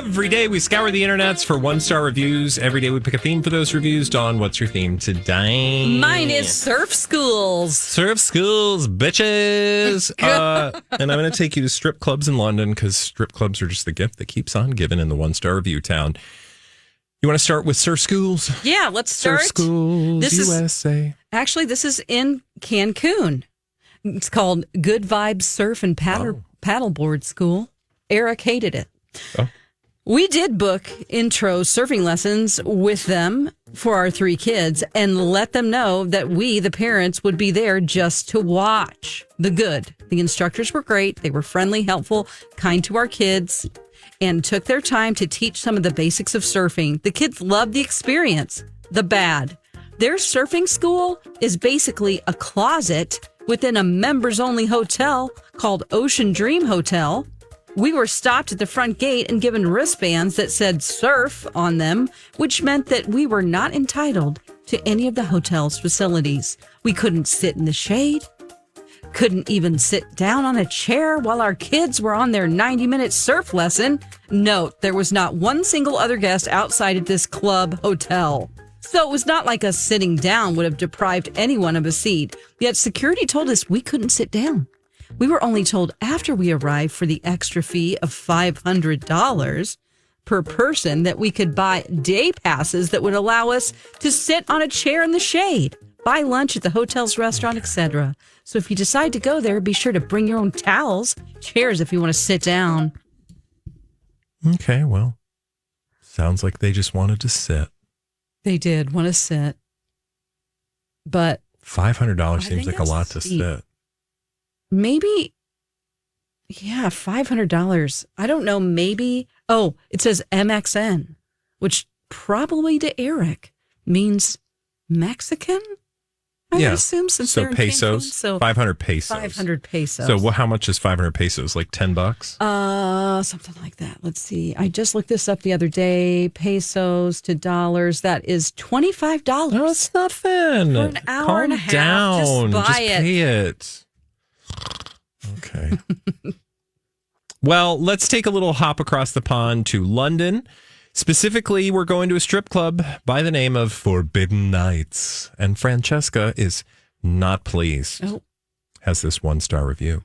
Every day we scour the internets for one-star reviews. Every day we pick a theme for those reviews. Dawn, what's your theme today? Mine is surf schools. Surf schools, bitches. And I'm going to take you to strip clubs in London because strip clubs are just the gift that keeps on giving in the one-star review town. You want to start with surf schools? Yeah, let's start. Surf schools, USA. This is in Cancun. It's called Good Vibes Surf and Paddleboard School. Eric hated it. Oh. We did book intro surfing lessons with them for our 3 kids and let them know that we, the parents, would be there just to watch. The instructors were great. They were friendly, helpful, kind to our kids, and took their time to teach some of the basics of surfing. The kids loved the experience. The bad. Their surfing school is basically a closet within a members-only hotel called Ocean Dream Hotel. We were stopped at the front gate and given wristbands that said surf on them, which meant that we were not entitled to any of the hotel's facilities. We couldn't sit in the shade, couldn't even sit down on a chair while our kids were on their 90-minute surf lesson. Note, there was not one single other guest outside of this club hotel. So it was not like us sitting down would have deprived anyone of a seat. Yet security told us we couldn't sit down. We were only told after we arrived for the extra fee of $500 per person that we could buy day passes that would allow us to sit on a chair in the shade, buy lunch at the hotel's restaurant, etc. So if you decide to go there, be sure to bring your own towels, chairs if you want to sit down. Okay, well, sounds like they just wanted to sit. They did want to sit, but $500 seems like a lot to sit. Maybe, yeah, $500. I don't know, maybe. Oh, it says MXN, which probably to Eric means Mexican, I would assume, since so they're in pesos, Cancun. So 500 pesos. 500 pesos. So how much is 500 pesos? Like $10? Something like that. Let's see. I just looked this up the other day. Pesos to dollars. That is $25. No, it's nothing. For an hour and a half. Down. Just buy it. Pay it. Okay. Well, let's take a little hop across the pond to London. Specifically, we're going to a strip club by the name of Forbidden Nights. And Francesca is not pleased. Oh. Has this 1-star review.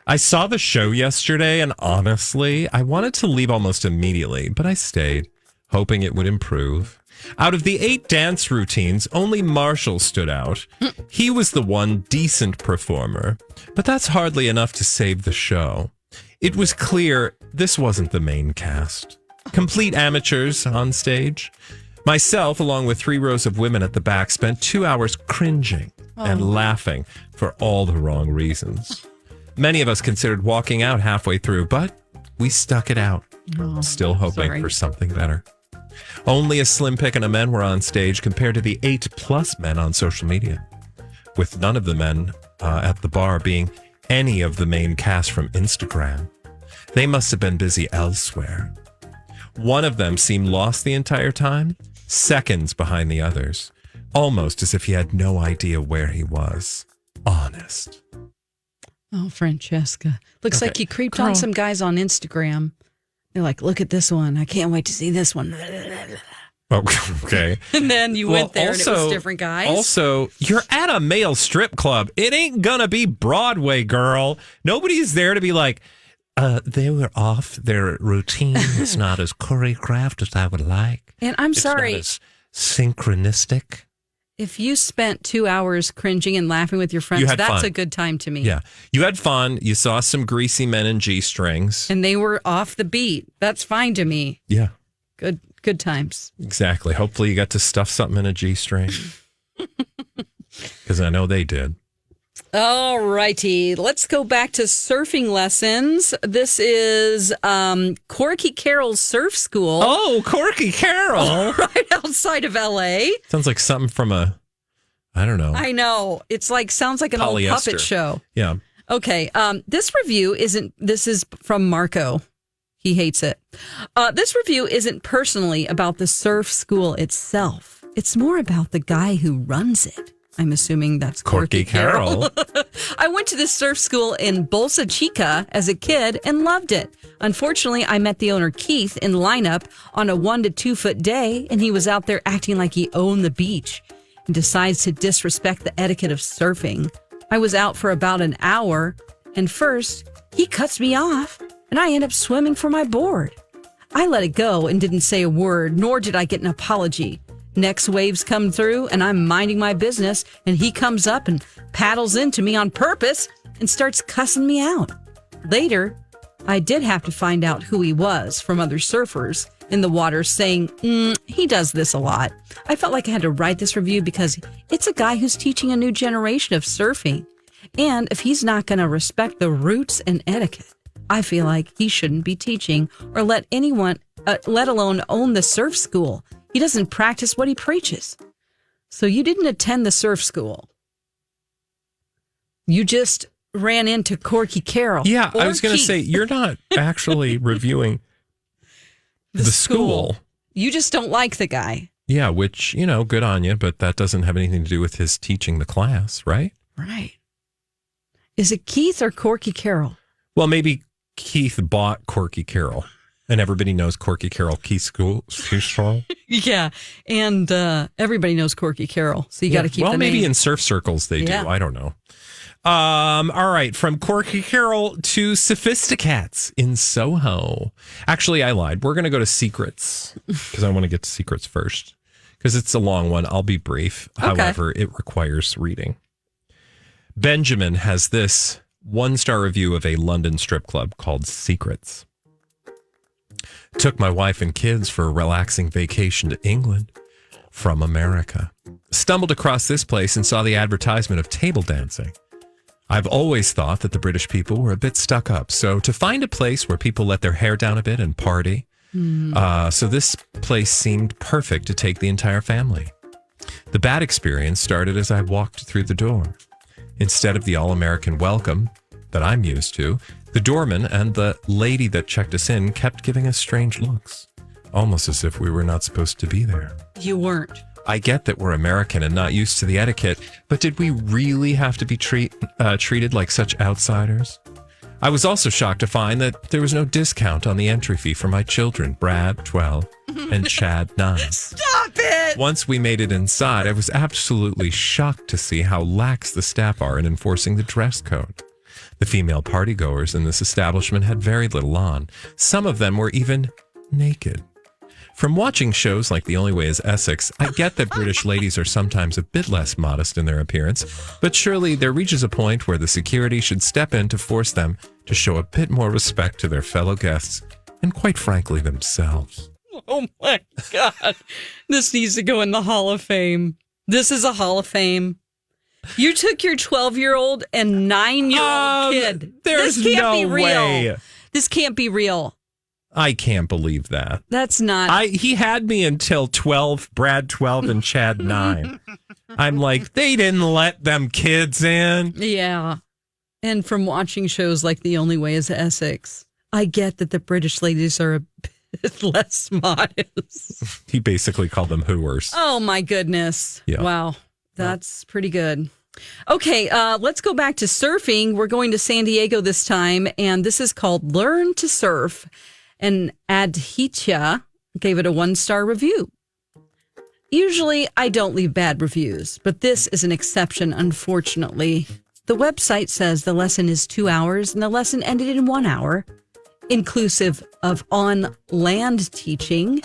I saw the show yesterday, and honestly, I wanted to leave almost immediately, but I stayed, hoping it would improve. Out of the 8 dance routines, only Marshall stood out. He was the one decent performer, but that's hardly enough to save the show. It was clear this wasn't the main cast. Complete amateurs on stage. Myself, along with 3 rows of women at the back, spent 2 hours cringing and laughing for all the wrong reasons. Many of us considered walking out halfway through, but we stuck it out, still hoping for something better. Only a slim picking of men were on stage compared to the 8+ men on social media, with none of the men at the bar being any of the main cast from Instagram. They must have been busy elsewhere. One of them seemed lost the entire time, seconds behind the others, almost as if he had no idea where he was. Honest. Oh, Francesca. Looks like you creeped on some guys on Instagram. They're like, look at this one. I can't wait to see this one. Okay. And then you went there and it was different guys. Also, you're at a male strip club. It ain't gonna be Broadway, girl. Nobody's there to be like, they were off. Their routine is not as choreographed as I would like. And I'm sorry. It's not as synchronistic. If you spent 2 hours cringing and laughing with your friends, that's fun. A good time to me. Yeah. You had fun. You saw some greasy men in G-strings. And they were off the beat. That's fine to me. Yeah. Good times. Exactly. Hopefully you got to stuff something in a G-string. Because I know they did. All righty. Let's go back to surfing lessons. This is Corky Carroll's surf school. Oh, Corky Carroll. Right outside of L.A. Sounds like something from I don't know. I know. It's like, sounds like an old puppet show. Yeah. Okay. This is from Marco. He hates it. This review isn't personally about the surf school itself. It's more about the guy who runs it. I'm assuming that's Corky Carroll. I went to this surf school in Bolsa Chica as a kid and loved it. Unfortunately, I met the owner, Keith, in lineup on a 1 to 2 foot day, and he was out there acting like he owned the beach and decides to disrespect the etiquette of surfing. I was out for about an hour, and first, he cuts me off, and I end up swimming for my board. I let it go and didn't say a word, nor did I get an apology. Next waves come through and I'm minding my business and he comes up and paddles into me on purpose and starts cussing me out. Later, I did have to find out who he was from other surfers in the water saying, he does this a lot. I felt like I had to write this review because it's a guy who's teaching a new generation of surfing. And if he's not going to respect the roots and etiquette, I feel like he shouldn't be teaching or let anyone, let alone own the surf school. He doesn't practice what he preaches. So you didn't attend the surf school. You just ran into Corky Carroll. Yeah, I was going to say, you're not actually reviewing the school. You just don't like the guy. Yeah, which, good on you, but that doesn't have anything to do with his teaching the class, right? Right. Is it Keith or Corky Carroll? Well, maybe Keith bought Corky Carroll. And everybody knows Corky Carroll, Keith School. Yeah, and everybody knows Corky Carroll, so you got to keep the name. Well, maybe in surf circles they do. I don't know. All right, from Corky Carroll to Sophisticats in Soho. Actually, I lied. We're going to go to Secrets because I want to get to Secrets first because it's a long one. I'll be brief. Okay. However, it requires reading. Benjamin has this 1-star review of a London strip club called Secrets. Took my wife and kids for a relaxing vacation to England from America. Stumbled across this place and saw the advertisement of table dancing. I've always thought that the British people were a bit stuck up. So to find a place where people let their hair down a bit and party. So this place seemed perfect to take the entire family. The bad experience started as I walked through the door. Instead of the all-American welcome that I'm used to, the doorman and the lady that checked us in kept giving us strange looks, almost as if we were not supposed to be there. You weren't. I get that we're American and not used to the etiquette, but did we really have to be treated like such outsiders? I was also shocked to find that there was no discount on the entry fee for my children, Brad, 12, and Chad, 9. Stop it! Once we made it inside, I was absolutely shocked to see how lax the staff are in enforcing the dress code. The female partygoers in this establishment had very little on. Some of them were even naked. From watching shows like The Only Way is Essex, I get that British ladies are sometimes a bit less modest in their appearance, but surely there reaches a point where the security should step in to force them to show a bit more respect to their fellow guests and, quite frankly, themselves. Oh my God. This needs to go in the Hall of Fame. This is a Hall of Fame. You took your 12-year-old and 9-year-old kid. There's no way. This can't be real. I can't believe that. That's not. He had me until 12, Brad 12 and Chad 9. I'm like, they didn't let them kids in. Yeah. And from watching shows like The Only Way is Essex, I get that the British ladies are a bit less modest. He basically called them hooers. Oh, my goodness. Yeah. Wow. That's pretty good. Okay, let's go back to surfing. We're going to San Diego this time, and this is called Learn to Surf. And Adhitya gave it a 1-star review. Usually, I don't leave bad reviews, but this is an exception, unfortunately. The website says the lesson is 2 hours, and the lesson ended in 1 hour, inclusive of on-land teaching.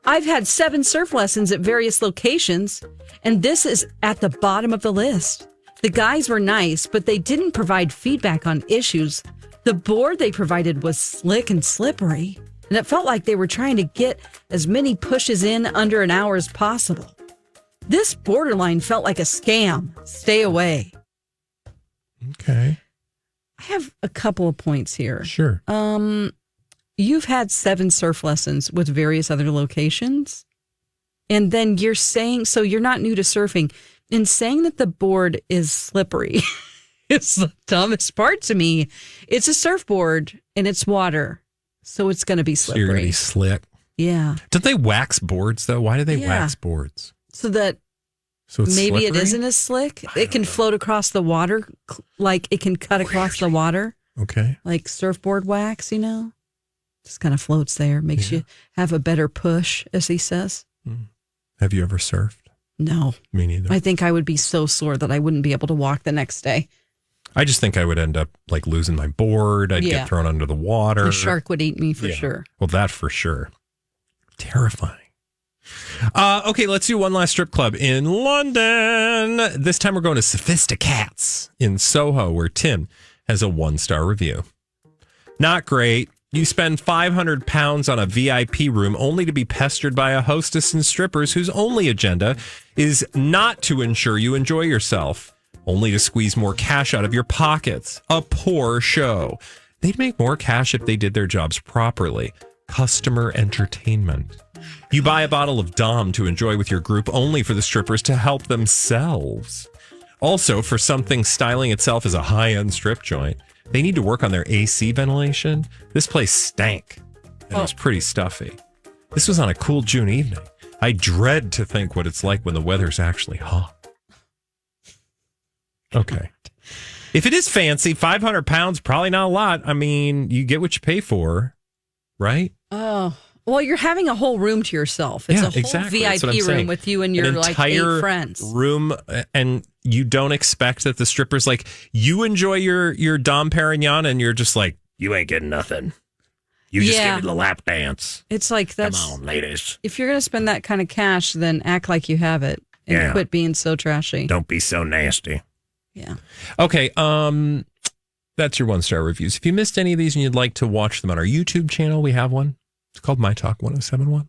I've had 7 surf lessons at various locations, and this is at the bottom of the list. The guys were nice, but they didn't provide feedback on issues. The board they provided was slick and slippery, and it felt like they were trying to get as many pushes in under an hour as possible. This borderline felt like a scam. Stay away. Okay. I have a couple of points here. Sure. You've had 7 surf lessons with various other locations, and then you're saying, so you're not new to surfing, and saying that the board is slippery. It's the dumbest part to me. It's a surfboard and it's water, so it's going to be slippery. So you're going to be slick. Yeah. Don't they wax boards, though? Why do they wax boards? So that So it's maybe slippery? it isn't as slick. It can float across the water, like it can cut across the water. Okay. Like surfboard wax, just kind of floats there, makes you have a better push, as he says. Have you ever surfed? No. Me neither. I think I would be so sore that I wouldn't be able to walk the next day. I just think I would end up like losing my board. I'd get thrown under the water. A shark would eat me for sure. Well, that for sure. Terrifying. Okay, let's do one last strip club in London. This time we're going to Sophisticats in Soho, where Tim has a 1-star review. Not great. You spend £500 on a VIP room only to be pestered by a hostess and strippers whose only agenda is not to ensure you enjoy yourself, only to squeeze more cash out of your pockets. A poor show. They'd make more cash if they did their jobs properly. Customer entertainment. You buy a bottle of Dom to enjoy with your group only for the strippers to help themselves. Also, for something styling itself as a high-end strip joint, they need to work on their AC ventilation. This place stank, and it was pretty stuffy. This was on a cool June evening. I dread to think what it's like when the weather's actually hot. Okay. If it is fancy, £500, probably not a lot. I mean, you get what you pay for, right? Oh, well, you're having a whole room to yourself. It's a whole VIP room with you and your like 8 friends. Room, and you don't expect that the strippers like you enjoy your Dom Perignon, and you're just like, you ain't getting nothing. You just give me the lap dance. It's like that's come on, ladies. If you're gonna spend that kind of cash, then act like you have it and quit being so trashy. Don't be so nasty. Yeah. Okay. That's your 1-star reviews. If you missed any of these and you'd like to watch them on our YouTube channel, we have one. It's called myTalk 1071.